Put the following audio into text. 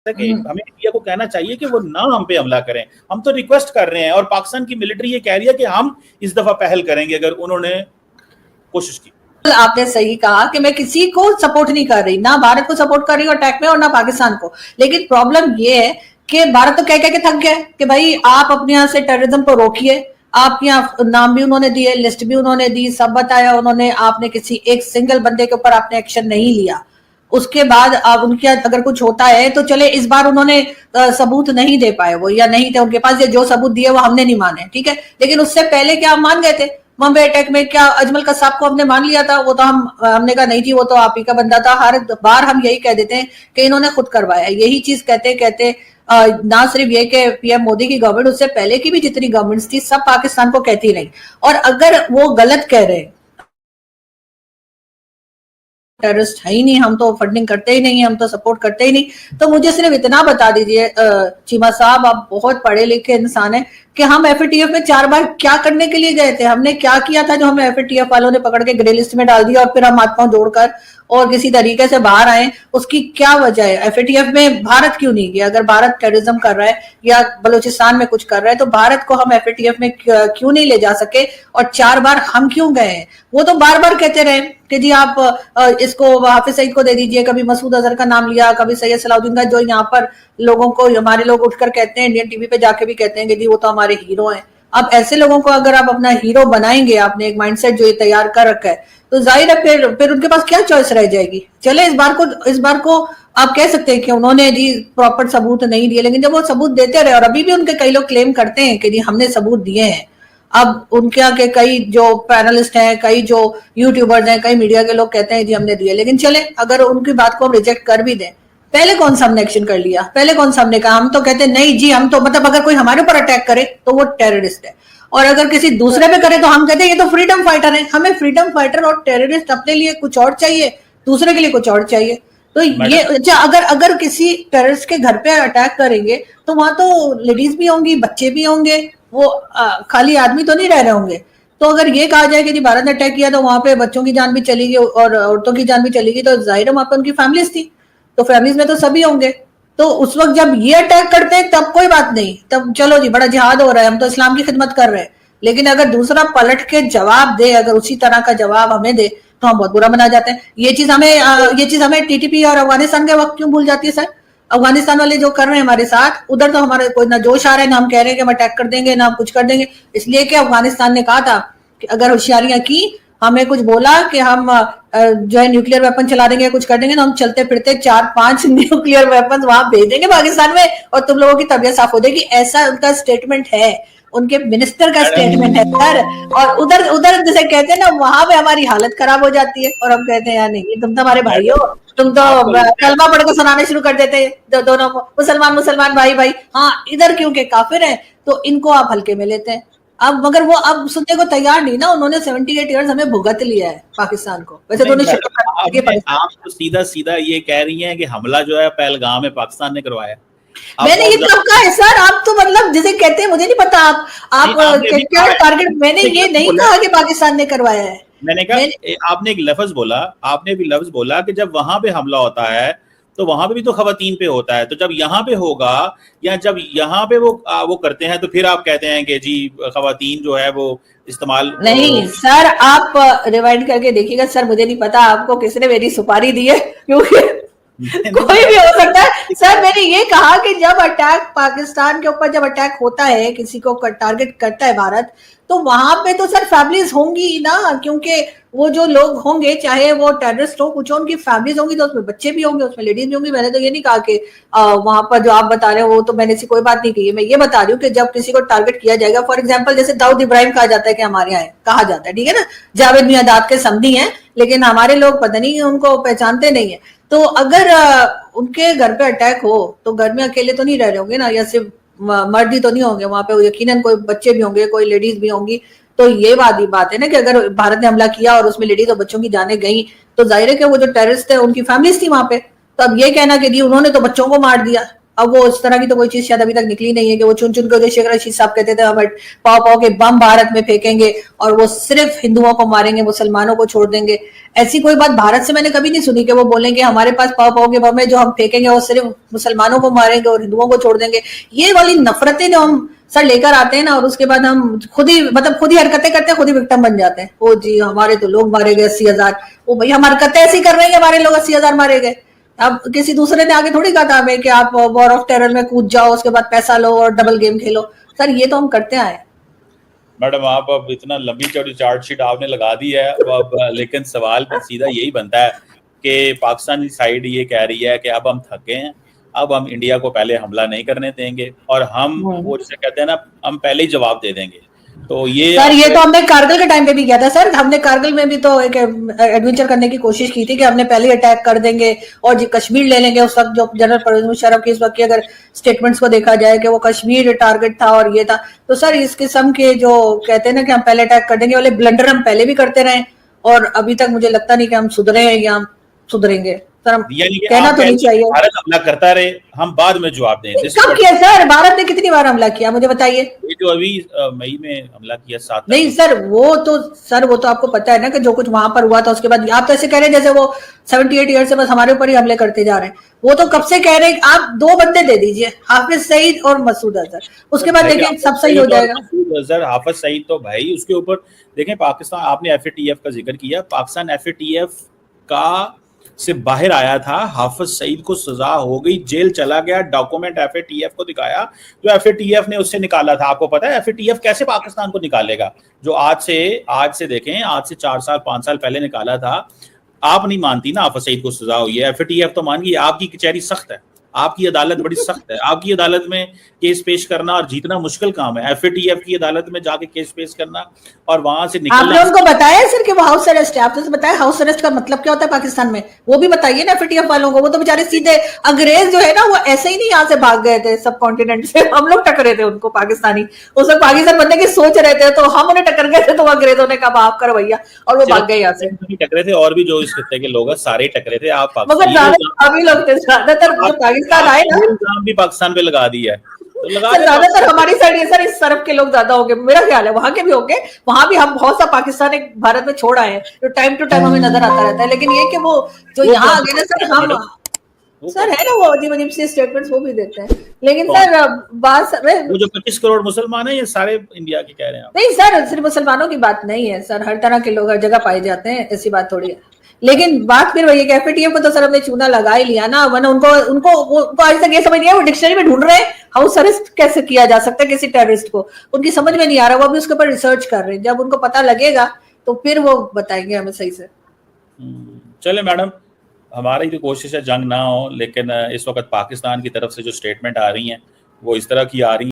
कि हमें इंडिया को कहना चाहिए कि वो ना हम पे हमला करें। हम तो रिक्वेस्ट कर रहे हैं और पाकिस्तान की मिलिट्री ये कह रही है कि हम इस दफा पहल करेंगे अगर उन्होंने कोशिश की। आपने सही कहा कि मैं किसी को सपोर्ट नहीं कर रही, ना भारत को सपोर्ट कर रही हूँ अटैक में और ना पाकिस्तान को, लेकिन प्रॉब्लम ये है कि भारत तो कह के थक गया कि भाई आप अपने यहाँ से टेररिज्म को रोकिए। आप यहाँ नाम भी उन्होंने दिए, लिस्ट भी उन्होंने दी, सब बताया उन्होंने, आपने किसी एक सिंगल बंदे के ऊपर आपने एक्शन नहीं लिया। उसके बाद अब उनके अगर कुछ होता है तो चले, इस बार उन्होंने सबूत नहीं दे पाए वो, या नहीं थे उनके पास, जो सबूत दिए वो हमने नहीं माने, ठीक है, लेकिन उससे पहले क्या हम मान गए थे मुंबई अटैक में? क्या अजमल कसाब को हमने मान लिया था? वो तो हमने कहा नहीं जी वो तो आप ही का बंदा था। हर बार हम यही कह देते हैं कि इन्होंने खुद करवाया। यही चीज कहते कहते ना सिर्फ ये कि पीएम मोदी की गवर्नमेंट, उससे पहले की भी जितनी गवर्नमेंट्स थी सब पाकिस्तान को कहती रही। और अगर वो गलत कह रहे, टेररिस्ट है ही नहीं, हम तो फंडिंग करते ही नहीं, हम तो सपोर्ट करते ही नहीं, तो मुझे सिर्फ इतना बता दीजिए चीमा साहब, आप बहुत पढ़े लिखे इंसान हैं, कि हम एफएटीएफ में 4 बार क्या करने के लिए गए थे? हमने क्या किया था जो हमें एफएटीएफ वालों ने पकड़ के ग्रे लिस्ट में डाल दिया और फिर हम हाथ पांव जोड़कर और किसी तरीके से बाहर आए? उसकी क्या वजह है? एफएटीएफ में भारत क्यों नहीं गया? अगर भारत टेररिज्म कर रहा है या बलूचिस्तान में कुछ कर रहा है तो भारत को हम एफएटीएफ में क्यों नहीं ले जा सके? और 4 बार हम क्यों गए हैं? वो तो बार बार कहते रहे कि जी आप इसको हाफिज सईद को दे दीजिए, कभी मसूद अजहर का नाम लिया, कभी सैयद सलाउद्दीन का, जो यहाँ पर लोगों को, हमारे लोग उठकर कहते हैं, इंडियन टीवी पे जाके भी कहते हैं कि जी वो तो हमारे हीरो हैं। अब ऐसे लोगों को अगर आप अपना हीरो बनाएंगे, आपने एक माइंडसेट जो ये तैयार कर रखा है, तो जाहिर है फिर उनके पास क्या चॉइस रह जाएगी? चले इस बार को आप कह सकते हैं कि उन्होंने जी प्रॉपर सबूत नहीं दिए, लेकिन जब वो सबूत देते रहे, और अभी भी उनके कई लोग क्लेम करते हैं कि जी हमने सबूत दिए हैं, अब उनके आगे कई जो पैनलिस्ट हैं, कई जो यूट्यूबर्स हैं, कई मीडिया के लोग कहते हैं जी हमने दिए, लेकिन चले अगर उनकी बात को हम रिजेक्ट कर भी दें, पहले कौन सा हमने एक्शन कर लिया? पहले कौन सा हमने कहा? हम तो कहते नहीं जी, हम तो मतलब अगर कोई हमारे ऊपर अटैक करे तो वो टेररिस्ट है, और अगर किसी दूसरे पे करे तो हम कहते हैं ये तो फ्रीडम फाइटर है। हमें फ्रीडम फाइटर और टेररिस्ट अपने लिए कुछ और चाहिए, दूसरे के लिए कुछ और चाहिए। तो ये अच्छा, अगर किसी टेररिस्ट के घर पे अटैक करेंगे तो वहां तो लेडीज भी होंगी, बच्चे भी होंगे, वो खाली आदमी तो नहीं रह रहे होंगे। तो अगर ये कहा जाए कि जी भारत ने अटैक किया तो वहां पे बच्चों की जान भी चली गई और औरतों की जान भी चली गई, तो जाहिर है वहां पे उनकी फैमिलीज थी, तो फैमिलीज में तो सभी होंगे। तो उस वक्त जब ये अटैक करते हैं तब कोई बात नहीं, तब चलो जी बड़ा जिहाद हो रहा है, हम तो इस्लाम की खिदमत कर रहे हैं। लेकिन अगर दूसरा पलट के जवाब दे, अगर उसी तरह का जवाब हमें दे, तो हम बहुत बुरा मना जाते हैं। ये चीज हमें टीटीपी और अफगानिस्तान के वक्त क्यों भूल जाती है सर? अफगानिस्तान वाले जो कर रहे हैं हमारे साथ, उधर तो हमारे कोई ना जोश आ रहा है, ना हम कह रहे हैं कि हम अटैक कर देंगे, ना हम कुछ कर देंगे, इसलिए कि अफगानिस्तान ने कहा था कि अगर होशियारियां की, हमें कुछ बोला कि हम जो है न्यूक्लियर वेपन चला देंगे, कुछ कर देंगे, तो हम चलते फिरते 4-5 न्यूक्लियर वेपन वहां भेज देंगे पाकिस्तान में और तुम लोगों की तबीयत साफ हो जाएगी। ऐसा उनका स्टेटमेंट है, उनके मिनिस्टर का स्टेटमेंट है सर। और उधर जैसे कहते हैं ना, वहां पे हमारी हालत खराब हो जाती है और हम कहते हैं यार नहीं, तुम तो हमारे भाई हो, तुम तो कलमा पढ़ के सुनाने शुरू कर देते हैं, दोनों मुसलमान भाई। हाँ, इधर क्योंकि काफिर है तो इनको आप हल्के में लेते हैं। अब मगर वो अब सुनने को तैयार नहीं ना, उन्होंने 78 ईयर्स हमें भुगत लिया है पाकिस्तान को। वैसे तो आप तो सीधा ये कह रही हैं कि हमला जो है पहलगाम में पाकिस्तान ने करवाया। मैंने ये कब कहा है सर? आप तो मतलब जिसे कहते हैं, मुझे नहीं पता आप क्या टारगेट, मैंने ये नहीं कहा कि पाकिस्तान ने करवाया है। मैंने कहा आपने एक लफ्ज बोला, आपने भी लफ्ज बोला कि जब वहां पे हमला होता है तो वहां पे भी तो खवातीन पे होता है, तो जब यहाँ पे होगा या जब यहाँ पे वो करते हैं तो फिर आप कहते हैं कि जी खवातीन जो है वो इस्तेमाल नहीं। सर आप रिवाइंड करके देखिएगा सर, मुझे नहीं पता आपको किसने मेरी सुपारी दी है, क्योंकि कोई भी हो सकता है सर। मैंने ये कहा कि जब अटैक पाकिस्तान के ऊपर जब अटैक होता है, किसी को टारगेट करता है भारत, तो वहां पे तो सर फैमिलीज होंगी ना, क्योंकि वो जो लोग होंगे, चाहे वो टेररिस्ट हो, कुछ उनकी फैमिलीज होंगी, तो उसमें बच्चे भी होंगे, उसमें लेडीज भी होंगी। मैंने तो ये नहीं कहा कि वहां पर जो आप बता रहे हो वो तो मैंने ऐसी कोई बात नहीं कही है। मैं ये बता रही हूँ कि जब किसी को टारगेट किया जाएगा, फॉर एग्जाम्पल जैसे दाऊद इब्राहिम कहा जाता है कि हमारे यहाँ कहा जाता है, ठीक है ना, जावेद मियादाद के समधी हैं, लेकिन हमारे लोग पता नहीं उनको पहचानते नहीं है। तो अगर उनके घर पे अटैक हो तो घर में अकेले तो नहीं रह रहे होंगे ना, या सिर्फ मर्द ही तो नहीं होंगे वहां पे, यकीनन कोई बच्चे भी होंगे, कोई लेडीज भी होंगी। तो ये बात है ना कि अगर भारत ने हमला किया और उसमें लेडीज और बच्चों की जानें गई, तो जाहिर है कि वो जो टेररिस्ट है उनकी फैमिलीज थी वहां पे। तो अब ये कहना कि जी उन्होंने तो बच्चों को मार दिया, अब वो इस तरह की तो कोई चीज शायद अभी तक निकली नहीं है कि वो चुन चुन के शेख रशीद साहब कहते थे हम पाव पाव के बम भारत में फेंकेंगे और वो सिर्फ हिंदुओं को मारेंगे, मुसलमानों को छोड़ देंगे। ऐसी कोई बात भारत से मैंने कभी नहीं सुनी कि वो बोलेंगे हमारे पास पाव पाव के बम है, जो हम फेंकेंगे वो सिर्फ मुसलमानों को मारेंगे और हिंदुओं को छोड़ देंगे। ये वाली नफरतें जो हम सर लेकर आते हैं ना, और उसके बाद हम खुद ही खुद ही हरकतें करते हैं, खुद ही विक्टिम बन जाते हैं। ओ जी हमारे तो लोग मारे गए 80,000, वो भाई हम हरकतें ऐसी कर रहे हैं कि हमारे लोग 80,000 मारे गए। अब किसी दूसरे ने आगे थोड़ी कहा था हमें कि आप वॉर ऑफ टेरर में कूद जाओ, उसके बाद पैसा लो और डबल गेम खेलो। सर ये तो हम करते आए। मैडम आप अब इतना लंबी चौड़ी चार्जशीट आपने लगा दी है अब लेकिन सवाल फिर सीधा यही बनता है कि पाकिस्तानी साइड ये कह रही है कि अब हम थक गए हैं, अब हम इंडिया को पहले हमला नहीं करने देंगे और हम वो जिसे कहते हैं ना हम पहले ही जवाब दे देंगे। तो ये सर ये तो हमने कारगिल के टाइम पे भी किया था सर, हमने कारगिल में भी तो एक एडवेंचर करने की कोशिश की थी कि हमने पहले अटैक कर देंगे और जी कश्मीर ले लेंगे। उस वक्त जो जनरल परवेज मुशर्रफ की इस वक्त की अगर स्टेटमेंट्स को देखा जाए कि वो कश्मीर टारगेट था और ये था, तो सर इस किस्म के जो कहते हैं ना कि हम पहले अटैक कर देंगे वाले ब्लंडर हम पहले भी करते रहे और अभी तक मुझे लगता नहीं कि हम सुधरे हैं या हम सुधरेंगे। सर हम कहना तो नहीं चाहिए भारत हमला करता रहे हम बाद में जवाब दें। कब किया सर? भारत ने कितनी बार हमला किया मुझे बताइए? ये जो अभी मई में हमला किया 7 नहीं सर वो तो आपको पता है ना कि जो कुछ वहां पर हुआ था उसके बाद आप तो ऐसे कह रहे हैं जैसे वो 78 ईयर से बस हमारे ऊपर ही हमले करते जा रहे हैं। वो तो कब से कह रहे हैं आप 2 बंदे दे दीजिए, हाफिज सईद और मसूद अजहर, उसके बाद देखिए सब सही हो जाएगा। मसूद अजहर हाफिज सईद तो भाई उसके ऊपर देखें पाकिस्तान, आपने FATF का जिक्र किया, पाकिस्तान FATF का से बाहर आया था, हाफिज सईद को सजा हो गई, जेल चला गया, डॉक्यूमेंट FATF को दिखाया जो FATF ने उससे निकाला था। आपको पता है FATF कैसे पाकिस्तान को निकालेगा? जो आज से देखें, आज से 4 साल 5 साल पहले निकाला था। आप नहीं मानती ना हाफिज सईद को सजा हुई है, FATF तो मान गई। आपकी कचहरी सख्त है, आपकी अदालत बड़ी सख्त है, आपकी अदालत में केस पेश करना और जीतना मुश्किल काम है। FATF की अदालत में जाके केस पेश करना और वहां से निकलना। आपने उनको बताया सर कि वो हाउस अरेस्ट है? आपने बताया हाउस अरेस्ट का मतलब क्या होता है पाकिस्तान में? वो भी बताइए ना FATF वालों को। वो तो बेचारे सीधे अंग्रेज जो है ना वो ऐसे ही नहीं यहाँ से भाग गए थे सब कॉन्टिनेंट से, हम लोग टकरे थे उनको पाकिस्तानी, उस वक्त पाकिस्तान बनने की सोच रहे थे तो हम उन्हें टक्कर गए थे, तो अंग्रेजों ने कहा माफ कर भैया और वो भाग गए यहाँ से। टकरे थे और भी जो इस खित्ते के लोग सारे टकरे थे। आप मगर अभी लोग थे ज्यादातर जो पाकिस्तान आए ना भी पाकिस्तान पे लगा दिया है तो लगा सर ज्यादातर हमारी साइड है सर, इस तरफ के लोग ज्यादा होंगे मेरा ख्याल है, वहां के भी होंगे। वहां भी हम बहुत सा पाकिस्तान एक भारत में छोड़ आए हैं जो टाइम टू टाइम हमें नजर आता रहता है। लेकिन ये कि वो जो यहाँ आ गए ना सर, हम सर है ना वो अजीब अजीब से स्टेटमेंट्स वो भी देते हैं। लेकिन सर बात वो जो 25 करोड़ मुसलमान है ये सारे इंडिया के कह रहे हैं आप? नहीं सर सिर्फ मुसलमानों की बात नहीं है सर, हर तरह के लोग हर जगह पाए जाते हैं, ऐसी बात थोड़ी है। लेकिन बात फिर वही है FATF को तो सर हमने चूना लगा ही लिया ना, वरना उनको आज तक ये समझ नहीं है, वो डिक्शनरी में ढूंढ रहे हैं हाउस अरेस्ट कैसे किया जा सकता है किसी टेररिस्ट को, उनकी समझ में नहीं आ रहा, वो अभी उसके ऊपर रिसर्च कर रहे हैं। जब उनको पता लगेगा तो फिर वो बताएंगे हमें सही से। चले मैडम, हमारी तो कोशिश है जंग ना हो, लेकिन इस वक्त पाकिस्तान की तरफ से जो स्टेटमेंट आ रही हैं वो इस तरह की आ रही